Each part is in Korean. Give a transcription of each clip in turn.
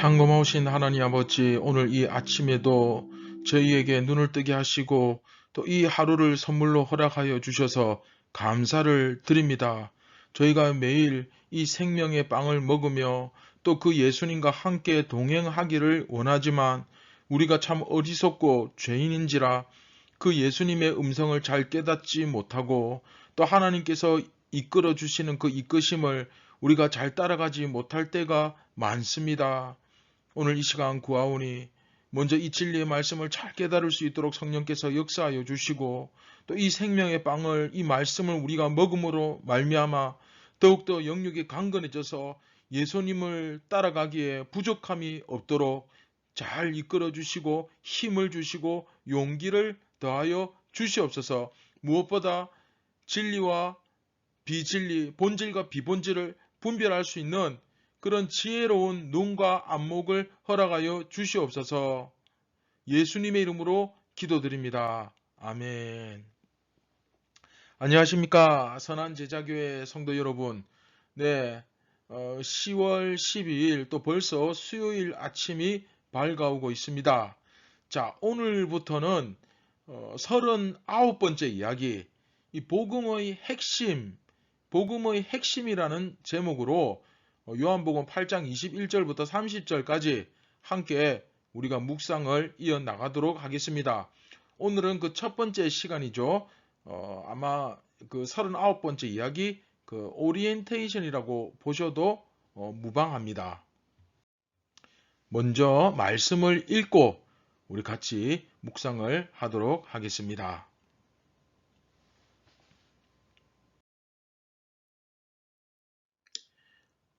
창검하신 하나님 아버지, 오늘 이 아침에도 저희에게 눈을 뜨게 하시고 또 이 하루를 선물로 허락하여 주셔서 감사를 드립니다. 저희가 매일 이 생명의 빵을 먹으며 또 그 예수님과 함께 동행하기를 원하지만 우리가 참 어리석고 죄인인지라 그 예수님의 음성을 잘 깨닫지 못하고 또 하나님께서 이끌어 주시는 그 이끄심을 우리가 잘 따라가지 못할 때가 많습니다. 오늘 이 시간 구하오니 먼저 이 진리의 말씀을 잘 깨달을 수 있도록 성령께서 역사하여 주시고 또 이 생명의 빵을 이 말씀을 우리가 먹음으로 말미암아 더욱더 영육이 강건해져서 예수님을 따라가기에 부족함이 없도록 잘 이끌어 주시고 힘을 주시고 용기를 더하여 주시옵소서. 무엇보다 진리와 비진리, 본질과 비본질을 분별할 수 있는 그런 지혜로운 눈과 안목을 허락하여 주시옵소서. 예수님의 이름으로 기도드립니다. 아멘. 안녕하십니까, 선한제자교회 성도 여러분. 네, 10월 12일 또 벌써 수요일 아침이 밝아오고 있습니다. 자, 오늘부터는 39번째 이야기, 이 복음의 핵심이라는 제목으로 요한복음 8장 21절부터 30절까지 함께 우리가 묵상을 이어나가도록 하겠습니다. 오늘은 그 첫 번째 시간이죠. 아마 그 39번째 이야기, 그 오리엔테이션이라고 보셔도 무방합니다. 먼저 말씀을 읽고 우리 같이 묵상을 하도록 하겠습니다.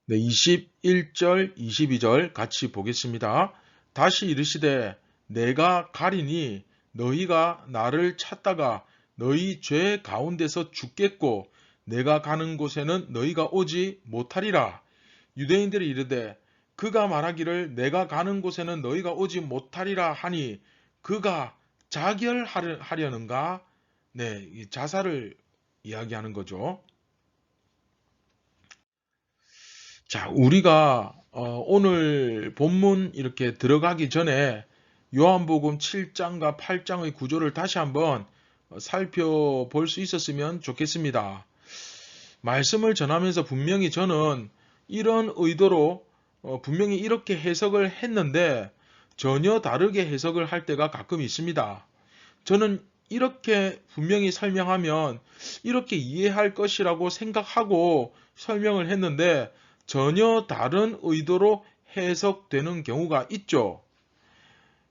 네, 21절, 22절 같이 보겠습니다. 다시 이르시되 내가 가리니 너희가 나를 찾다가 너희 죄 가운데서 죽겠고 내가 가는 곳에는 너희가 오지 못하리라. 유대인들이 이르되 그가 말하기를 내가 가는 곳에는 너희가 오지 못하리라 하니 그가 자결하려는가? 네, 이 자살을 이야기하는 거죠. 자, 우리가 오늘 본문 이렇게 들어가기 전에 요한복음 7장과 8장의 구조를 다시 한번 살펴볼 수 있었으면 좋겠습니다. 말씀을 전하면서 분명히 저는 이런 의도로 분명히 이렇게 해석을 했는데 전혀 다르게 해석을 할 때가 가끔 있습니다. 저는 이렇게 분명히 설명하면 이렇게 이해할 것이라고 생각하고 설명을 했는데 전혀 다른 의도로 해석되는 경우가 있죠.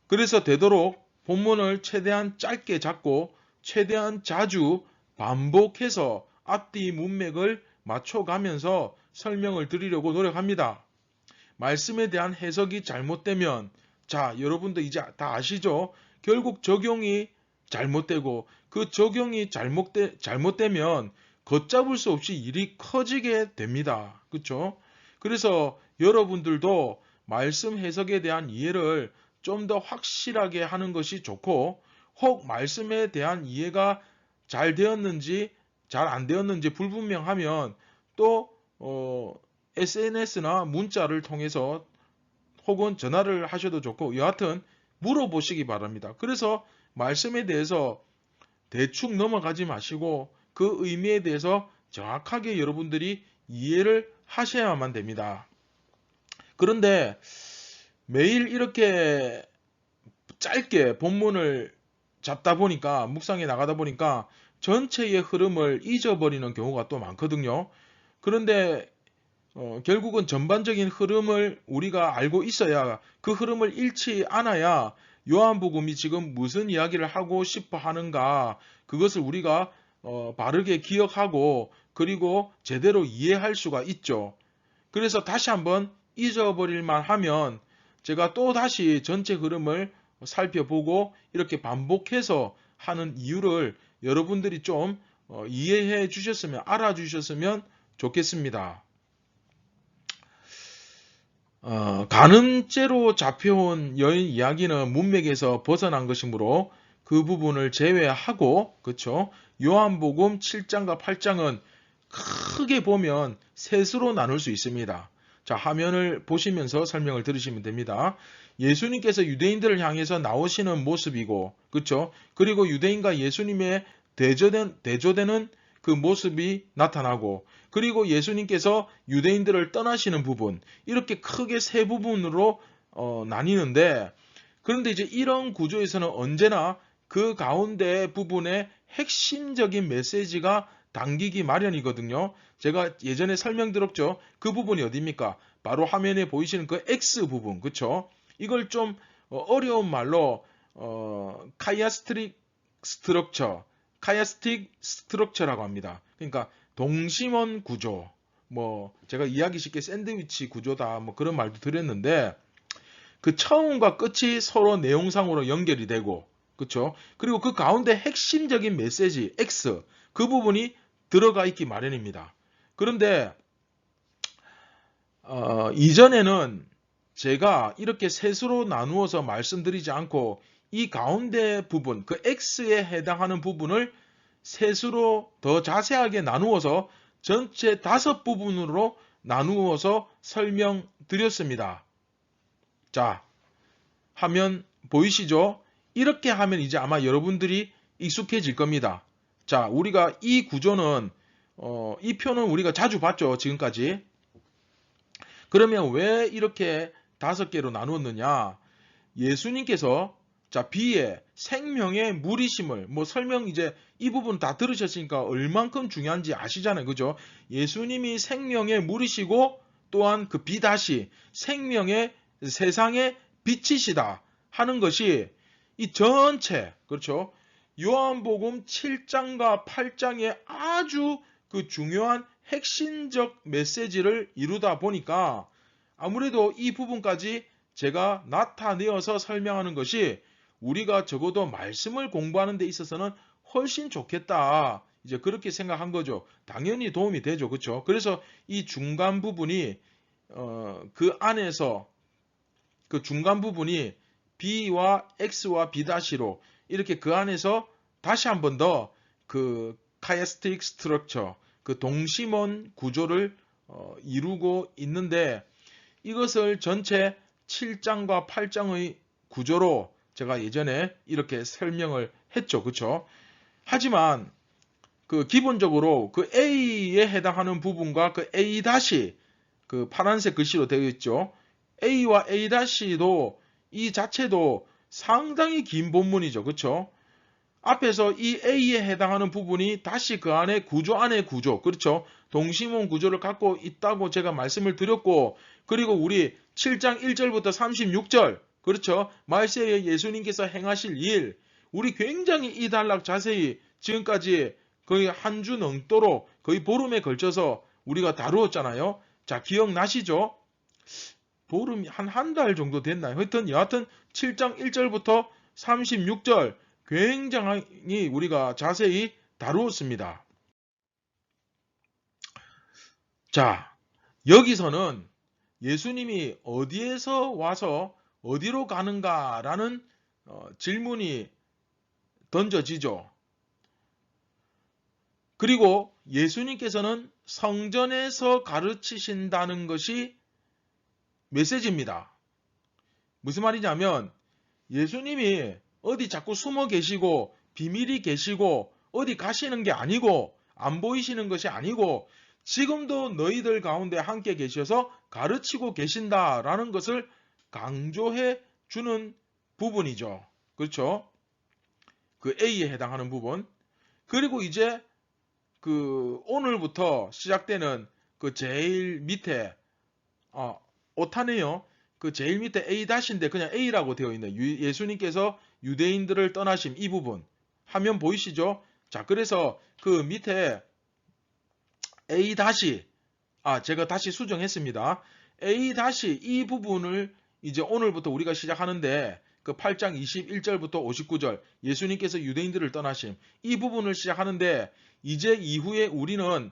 그래서 되도록 본문을 최대한 짧게 잡고 최대한 자주 반복해서 앞뒤 문맥을 맞춰가면서 설명을 드리려고 노력합니다. 말씀에 대한 해석이 잘못되면, 자, 여러분도 이제 다 아시죠? 결국 적용이 잘못되고 그 적용이 잘못되면 걷잡을 수 없이 일이 커지게 됩니다. 그렇죠? 그래서 여러분들도 말씀 해석에 대한 이해를 좀 더 확실하게 하는 것이 좋고, 혹 말씀에 대한 이해가 잘 되었는지 잘 안 되었는지 불분명하면 또 SNS나 문자를 통해서 혹은 전화를 하셔도 좋고 여하튼 물어보시기 바랍니다. 그래서 말씀에 대해서 대충 넘어가지 마시고 그 의미에 대해서 정확하게 여러분들이 이해를 하셔야만 됩니다. 그런데 매일 이렇게 짧게 본문을 잡다 보니까 묵상에 나가다 보니까 전체의 흐름을 잊어버리는 경우가 또 많거든요. 그런데 결국은 전반적인 흐름을 우리가 알고 있어야, 그 흐름을 잃지 않아야 요한복음이 지금 무슨 이야기를 하고 싶어 하는가, 그것을 우리가 바르게 기억하고 그리고 제대로 이해할 수가 있죠. 그래서 다시 한번 잊어버릴만 하면 제가 또 다시 전체 흐름을 살펴보고 이렇게 반복해서 하는 이유를 여러분들이 좀 이해해 주셨으면, 알아주셨으면 좋겠습니다. 가늠죄로 잡혀온 여인 이야기는 문맥에서 벗어난 것이므로 그 부분을 제외하고, 그렇죠? 요한복음 7장과 8장은 크게 보면 셋으로 나눌 수 있습니다. 자, 화면을 보시면서 설명을 들으시면 됩니다. 예수님께서 유대인들을 향해서 나오시는 모습이고, 그렇죠? 그리고 유대인과 예수님의 대조되는 그 모습이 나타나고, 그리고 예수님께서 유대인들을 떠나시는 부분, 이렇게 크게 세 부분으로 나뉘는데, 그런데 이제 이런 구조에서는 언제나 그 가운데 부분에 핵심적인 메시지가 담기기 마련이거든요. 제가 예전에 설명드렸죠. 그 부분이 어디입니까? 바로 화면에 보이시는 그 X 부분, 그쵸? 이걸 좀 어려운 말로 카이아스틱 스트럭처라고 합니다. 그러니까 동심원 구조, 뭐 제가 이해하기 쉽게 샌드위치 구조다, 뭐 그런 말도 드렸는데, 그 처음과 끝이 서로 내용상으로 연결이 되고, 그렇죠? 그리고 그 가운데 핵심적인 메시지 X, 그 부분이 들어가 있기 마련입니다. 그런데 이전에는 제가 이렇게 셋으로 나누어서 말씀드리지 않고 이 가운데 부분, 그 X에 해당하는 부분을 셋으로 더 자세하게 나누어서 전체 5부분으로 나누어서 설명드렸습니다. 자, 화면 보이시죠? 이렇게 하면 이제 아마 여러분들이 익숙해질 겁니다. 자, 우리가 이 구조는 이 표는 우리가 자주 봤죠, 지금까지. 그러면 왜 이렇게 5개로 나누었느냐? 예수님께서 자, B의 생명의 무리심을, 뭐 설명 이제 이 부분 다 들으셨으니까 얼만큼 중요한지 아시잖아요. 그죠? 예수님이 생명의 물이시고 또한 그 B 다시 생명의 세상의 빛이시다 하는 것이 이 전체, 그렇죠? 요한복음 7장과 8장의 아주 그 중요한 핵심적 메시지를 이루다 보니까 아무래도 이 부분까지 제가 나타내어서 설명하는 것이 우리가 적어도 말씀을 공부하는 데 있어서는 훨씬 좋겠다. 이제 그렇게 생각한 거죠. 당연히 도움이 되죠. 그렇죠? 그래서 이 중간 부분이 그 안에서 그 중간 부분이 B와 X와 B-로 이렇게 그 안에서 다시 한 번 더 그 카이스틱 스트럭처, 그 동심원 구조를 이루고 있는데 이것을 전체 7장과 8장의 구조로 제가 예전에 이렇게 설명을 했죠. 그렇죠? 하지만 그 기본적으로 그 A에 해당하는 부분과 그 A 다시 그 파란색 글씨로 되어 있죠. A와 A 다시도 이 자체도 상당히 긴 본문이죠. 그렇죠? 앞에서 이 A에 해당하는 부분이 다시 그 안에 구조 안에 구조, 그렇죠? 동심원 구조를 갖고 있다고 제가 말씀을 드렸고, 그리고 우리 7장 1절부터 36절, 그렇죠? 말세에 예수님께서 행하실 일, 우리 굉장히 이 단락 자세히 지금까지 거의 한 주 넘도록 거의 보름에 걸쳐서 우리가 다루었잖아요. 자, 기억나시죠? 보름이 한 달 정도 됐나요? 여하튼 7장 1절부터 36절 굉장히 우리가 자세히 다루었습니다. 자, 여기서는 예수님이 어디에서 와서 어디로 가는가라는 질문이 던져지죠. 그리고 예수님께서는 성전에서 가르치신다는 것이 메시지입니다. 무슨 말이냐면 예수님이 어디 자꾸 숨어 계시고 비밀이 계시고 어디 가시는 게 아니고 안 보이시는 것이 아니고 지금도 너희들 가운데 함께 계셔서 가르치고 계신다라는 것을 강조해 주는 부분이죠. 그렇죠? 그 A에 해당하는 부분. 그리고 이제 그 오늘부터 시작되는 그 제일 밑에 오타네요. 그 제일 밑에 A-인데 그냥 A라고 되어 있는 예수님께서 유대인들을 떠나심 이 부분 화면 보이시죠? 자, 그래서 그 밑에 A- 제가 다시 수정했습니다. A- 이 부분을 이제 오늘부터 우리가 시작하는데 그 8장 21절부터 59절 예수님께서 유대인들을 떠나심 이 부분을 시작하는데 이제 이후에 우리는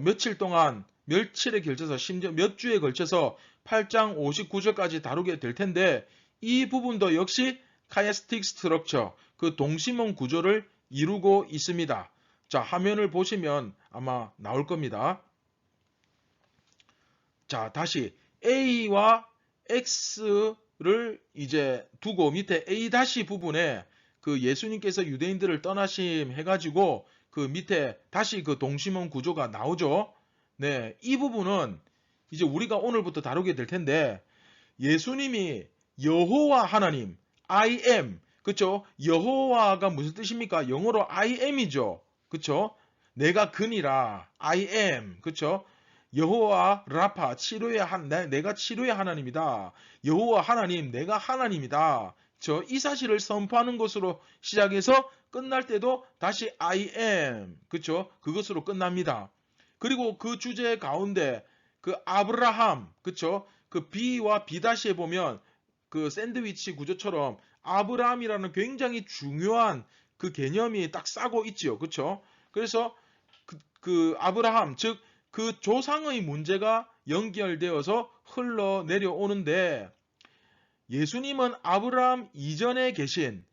며칠 동안 며칠에 걸쳐서 심지어 몇 주에 걸쳐서 8장 59절까지 다루게 될 텐데 이 부분도 역시 카이스틱 스트럭처 그 동심원 구조를 이루고 있습니다. 자, 화면을 보시면 아마 나올 겁니다. 자, 다시 A와 X를 이제 두고 밑에 A 다시 부분에 그 예수님께서 유대인들을 떠나심 해가지고 그 밑에 다시 그 동심원 구조가 나오죠. 네, 이 부분은 이제 우리가 오늘부터 다루게 될 텐데 예수님이 여호와 하나님, I am, 그쵸? 여호와가 무슨 뜻입니까? 영어로 I am이죠. 그쵸? 내가 그니라, I am, 그쵸? 여호와 라파, 내가 치료의 하나님이다. 여호와 하나님, 내가 하나님이다. 이 사실을 선포하는 것으로 시작해서 끝날 때도 다시 I am, 그쵸? 그것으로 끝납니다. 그리고 그 주제 가운데 그 아브라함, 그쵸? 그 B와 B'에 보면 그 샌드위치 구조처럼 아브라함이라는 굉장히 중요한 그 개념이 딱 싸고 있지요. 그쵸? 그래서 그 아브라함, 즉 그 조상의 문제가 연결되어서 흘러내려오는데 예수님은 아브라함 이전에 계신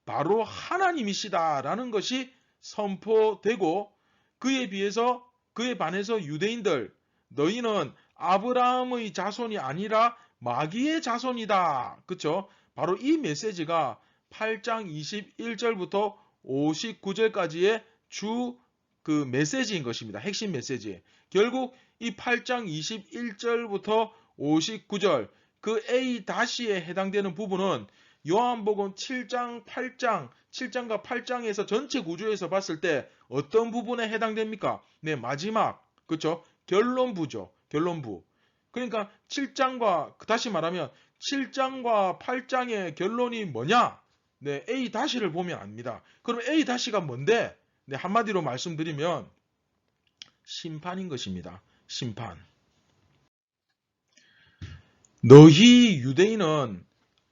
바로 하나님이시다라는 것이 선포되고 그에 반해서 유대인들 너희는 아브라함의 자손이 아니라 마귀의 자손이다. 그쵸? 바로 이 메시지가 8장 21절부터 59절까지의 주 그 메시지인 것입니다. 핵심 메시지. 결국 이 8장 21절부터 59절 그 A-에 해당되는 부분은 요한복음 7장과 8장에서 전체 구조에서 봤을 때 어떤 부분에 해당됩니까? 네, 마지막, 그쵸? 결론부죠. 결론부. 그러니까 7장과, 다시 말하면 7장과 8장의 결론이 뭐냐? 네, A-를 보면 압니다. 그럼 A-가 뭔데? 네, 한마디로 말씀드리면 심판인 것입니다. 심판. 너희 유대인은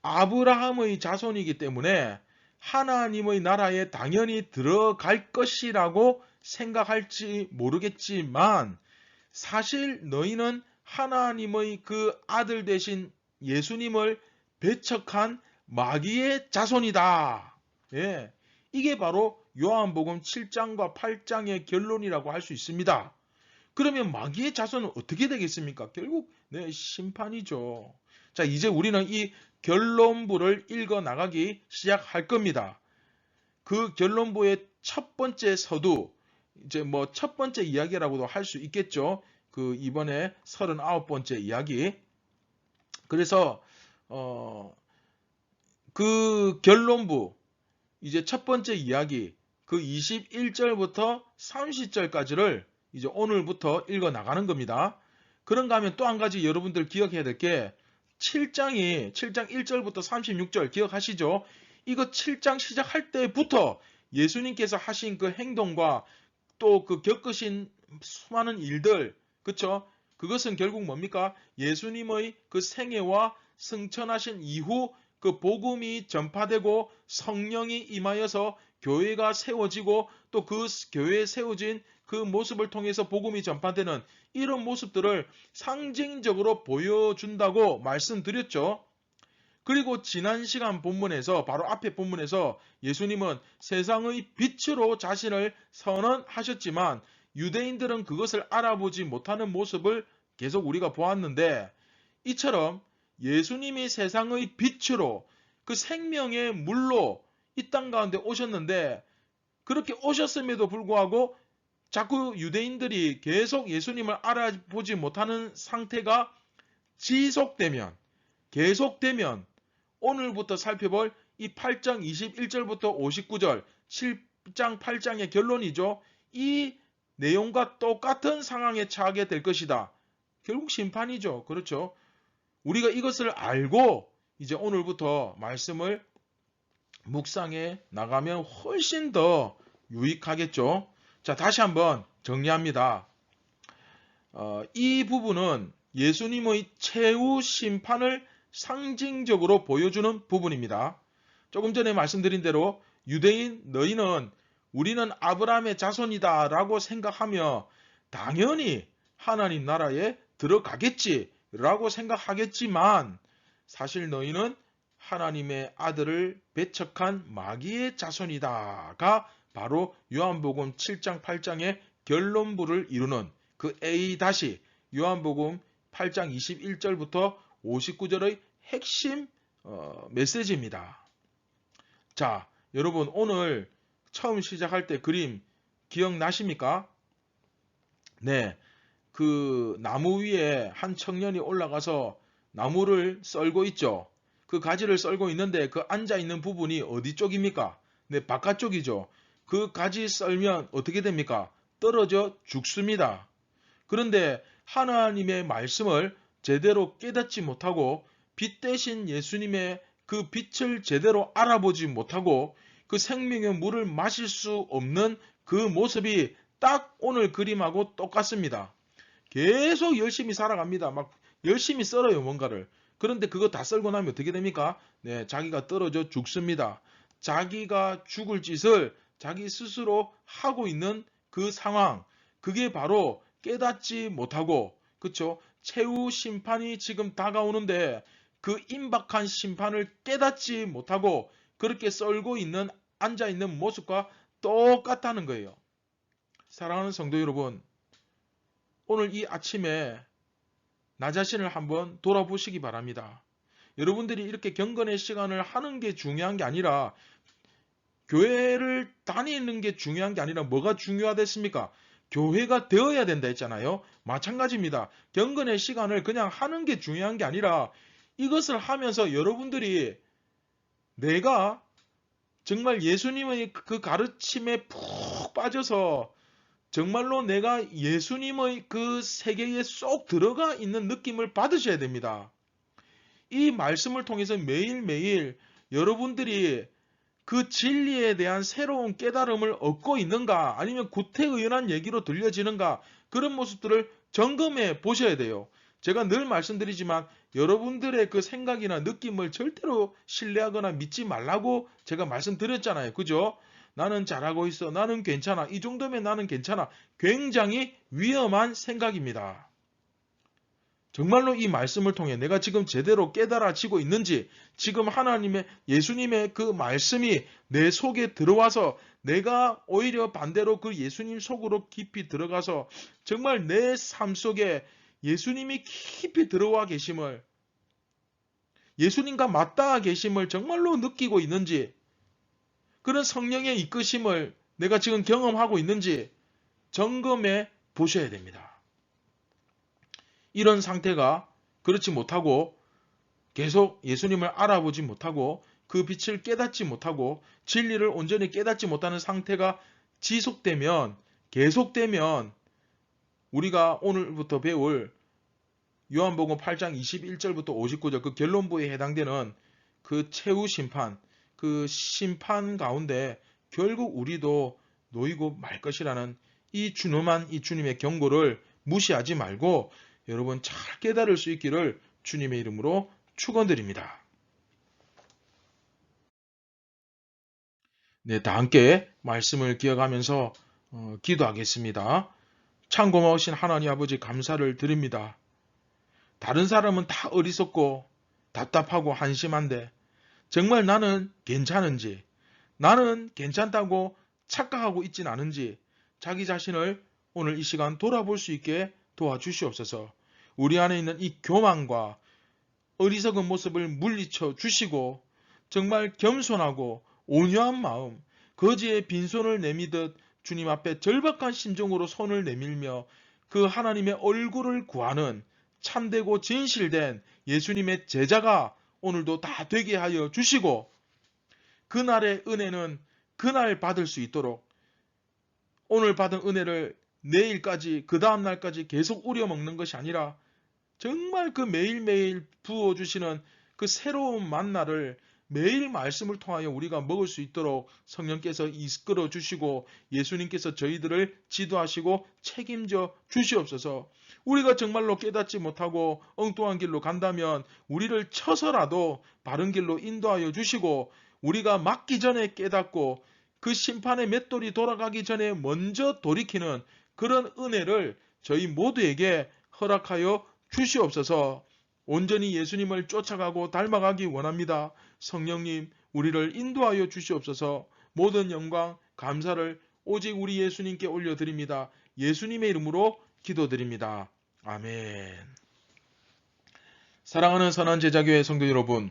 아브라함의 자손이기 때문에 하나님의 나라에 당연히 들어갈 것이라고 생각할지 모르겠지만 사실 너희는 하나님의 그 아들 되신 예수님을 배척한 마귀의 자손이다. 예, 이게 바로 요한복음 7장과 8장의 결론이라고 할 수 있습니다. 그러면 마귀의 자손은 어떻게 되겠습니까? 결국 네, 심판이죠. 자, 이제 우리는 이 결론부를 읽어 나가기 시작할 겁니다. 그 결론부의 첫 번째 서두, 이제 뭐 첫 번째 이야기라고도 할 수 있겠죠. 그 이번에 39번째 이야기. 그래서 그 결론부 이제 첫 번째 이야기 그 21절부터 30절까지를 이제 오늘부터 읽어 나가는 겁니다. 그런가 하면 또 한 가지 여러분들 기억해야 될 게 7장 1절부터 36절 기억하시죠? 이거 7장 시작할 때부터 예수님께서 하신 그 행동과 또 그 겪으신 수많은 일들, 그쵸? 그것은 결국 뭡니까? 예수님의 그 생애와 승천하신 이후 그 복음이 전파되고 성령이 임하여서 교회가 세워지고 또 그 교회에 세워진 그 모습을 통해서 복음이 전파되는 이런 모습들을 상징적으로 보여준다고 말씀드렸죠. 그리고 지난 시간 본문에서 바로 앞에 본문에서 예수님은 세상의 빛으로 자신을 선언하셨지만 유대인들은 그것을 알아보지 못하는 모습을 계속 우리가 보았는데 이처럼 예수님이 세상의 빛으로 그 생명의 물로 이 땅 가운데 오셨는데 그렇게 오셨음에도 불구하고 자꾸 유대인들이 계속 예수님을 알아보지 못하는 상태가 계속되면 오늘부터 살펴볼 이 8장 21절부터 59절 7장 8장의 결론이죠. 이 내용과 똑같은 상황에 처하게 될 것이다. 결국 심판이죠. 그렇죠. 우리가 이것을 알고 이제 오늘부터 말씀을 묵상해 나가면 훨씬 더 유익하겠죠. 자, 다시 한번 정리합니다. 이 부분은 예수님의 최후 심판을 상징적으로 보여주는 부분입니다. 조금 전에 말씀드린 대로 유대인 너희는 우리는 아브라함의 자손이다 라고 생각하며 당연히 하나님 나라에 들어가겠지라고 생각하겠지만 사실 너희는 하나님의 아들을 배척한 마귀의 자손이다가 바로 요한복음 7장 8장의 결론부를 이루는 그 A- 요한복음 8장 21절부터 59절의 핵심 메시지입니다. 자, 여러분 오늘 처음 시작할 때 그림 기억나십니까? 네, 그 나무 위에 한 청년이 올라가서 나무를 썰고 있죠. 그 가지를 썰고 있는데 그 앉아 있는 부분이 어디 쪽입니까? 네, 바깥쪽이죠. 그 가지 썰면 어떻게 됩니까? 떨어져 죽습니다. 그런데 하나님의 말씀을 제대로 깨닫지 못하고 빛 대신 예수님의 그 빛을 제대로 알아보지 못하고 그 생명의 물을 마실 수 없는 그 모습이 딱 오늘 그림하고 똑같습니다. 계속 열심히 살아갑니다. 막 열심히 썰어요, 뭔가를. 그런데 그거 다 썰고 나면 어떻게 됩니까? 네, 자기가 떨어져 죽습니다. 자기가 죽을 짓을 자기 스스로 하고 있는 그 상황, 그게 바로 깨닫지 못하고, 그쵸? 최후 심판이 지금 다가오는데 그 임박한 심판을 깨닫지 못하고 그렇게 썰고 있는, 앉아 있는 모습과 똑같다는 거예요. 사랑하는 성도 여러분, 오늘 이 아침에 나 자신을 한번 돌아보시기 바랍니다. 여러분들이 이렇게 경건의 시간을 하는 게 중요한 게 아니라, 교회를 다니는 게 중요한 게 아니라 뭐가 중요하겠습니까? 교회가 되어야 된다 했잖아요. 마찬가지입니다. 경건의 시간을 그냥 하는 게 중요한 게 아니라 이것을 하면서 여러분들이 내가 정말 예수님의 그 가르침에 푹 빠져서 정말로 내가 예수님의 그 세계에 쏙 들어가 있는 느낌을 받으셔야 됩니다. 이 말씀을 통해서 매일매일 여러분들이 그 진리에 대한 새로운 깨달음을 얻고 있는가, 아니면 구태의연한 얘기로 들려지는가, 그런 모습들을 점검해 보셔야 돼요. 제가 늘 말씀드리지만 여러분들의 그 생각이나 느낌을 절대로 신뢰하거나 믿지 말라고 제가 말씀드렸잖아요. 그죠? 나는 잘하고 있어. 나는 괜찮아. 이 정도면 나는 괜찮아. 굉장히 위험한 생각입니다. 정말로 이 말씀을 통해 내가 지금 제대로 깨달아지고 있는지, 지금 하나님의, 예수님의 그 말씀이 내 속에 들어와서 내가 오히려 반대로 그 예수님 속으로 깊이 들어가서 정말 내 삶 속에 예수님이 깊이 들어와 계심을, 예수님과 맞닿아 계심을 정말로 느끼고 있는지, 그런 성령의 이끄심을 내가 지금 경험하고 있는지 점검해 보셔야 됩니다. 이런 상태가 그렇지 못하고 계속 예수님을 알아보지 못하고 그 빛을 깨닫지 못하고 진리를 온전히 깨닫지 못하는 상태가 지속되면, 계속되면 우리가 오늘부터 배울 요한복음 8장 21절부터 59절 그 결론부에 해당되는 그 최후 심판, 그 심판 가운데 결국 우리도 놓이고 말 것이라는 이 준엄한 이 주님의 경고를 무시하지 말고 여러분 잘 깨달을 수 있기를 주님의 이름으로 축원드립니다. 네, 다 함께 말씀을 기억하면서 기도하겠습니다. 참 고마우신 하나님 아버지 감사를 드립니다. 다른 사람은 다 어리석고 답답하고 한심한데 정말 나는 괜찮은지, 나는 괜찮다고 착각하고 있진 않은지 자기 자신을 오늘 이 시간 돌아볼 수 있게 도와주시옵소서. 우리 안에 있는 이 교만과 어리석은 모습을 물리쳐 주시고 정말 겸손하고 온유한 마음, 거지의 빈손을 내미듯 주님 앞에 절박한 심정으로 손을 내밀며 그 하나님의 얼굴을 구하는 참되고 진실된 예수님의 제자가 오늘도 다 되게 하여 주시고, 그날의 은혜는 그날 받을 수 있도록 오늘 받은 은혜를 내일까지, 그 다음날까지 계속 우려먹는 것이 아니라 정말 그 매일매일 부어주시는 그 새로운 만나를 매일 말씀을 통하여 우리가 먹을 수 있도록 성령께서 이끌어 주시고 예수님께서 저희들을 지도하시고 책임져 주시옵소서. 우리가 정말로 깨닫지 못하고 엉뚱한 길로 간다면 우리를 쳐서라도 바른 길로 인도하여 주시고, 우리가 맞기 전에 깨닫고 그 심판의 맷돌이 돌아가기 전에 먼저 돌이키는 그런 은혜를 저희 모두에게 허락하여 주시옵소서. 온전히 예수님을 쫓아가고 닮아가기 원합니다. 성령님, 우리를 인도하여 주시옵소서. 모든 영광, 감사를 오직 우리 예수님께 올려드립니다. 예수님의 이름으로 기도드립니다. 아멘. 사랑하는 선한 제자교회 성도 여러분,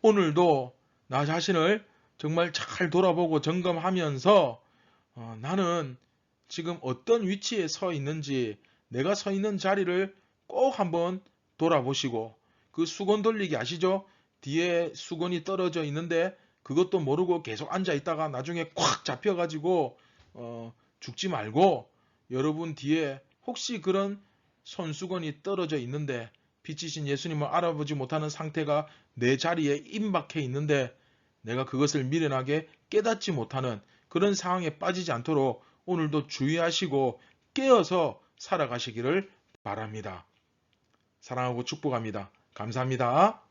오늘도 나 자신을 정말 잘 돌아보고 점검하면서 나는 지금 어떤 위치에 서 있는지 내가 서 있는 자리를 꼭 한번 돌아보시고 그 수건 돌리기 아시죠? 뒤에 수건이 떨어져 있는데 그것도 모르고 계속 앉아 있다가 나중에 콱 잡혀가지고 죽지 말고 여러분 뒤에 혹시 그런 손수건이 떨어져 있는데 빛이신 예수님을 알아보지 못하는 상태가 내 자리에 임박해 있는데 내가 그것을 미련하게 깨닫지 못하는 그런 상황에 빠지지 않도록 오늘도 주의하시고 깨어서 살아가시기를 바랍니다. 사랑하고 축복합니다. 감사합니다.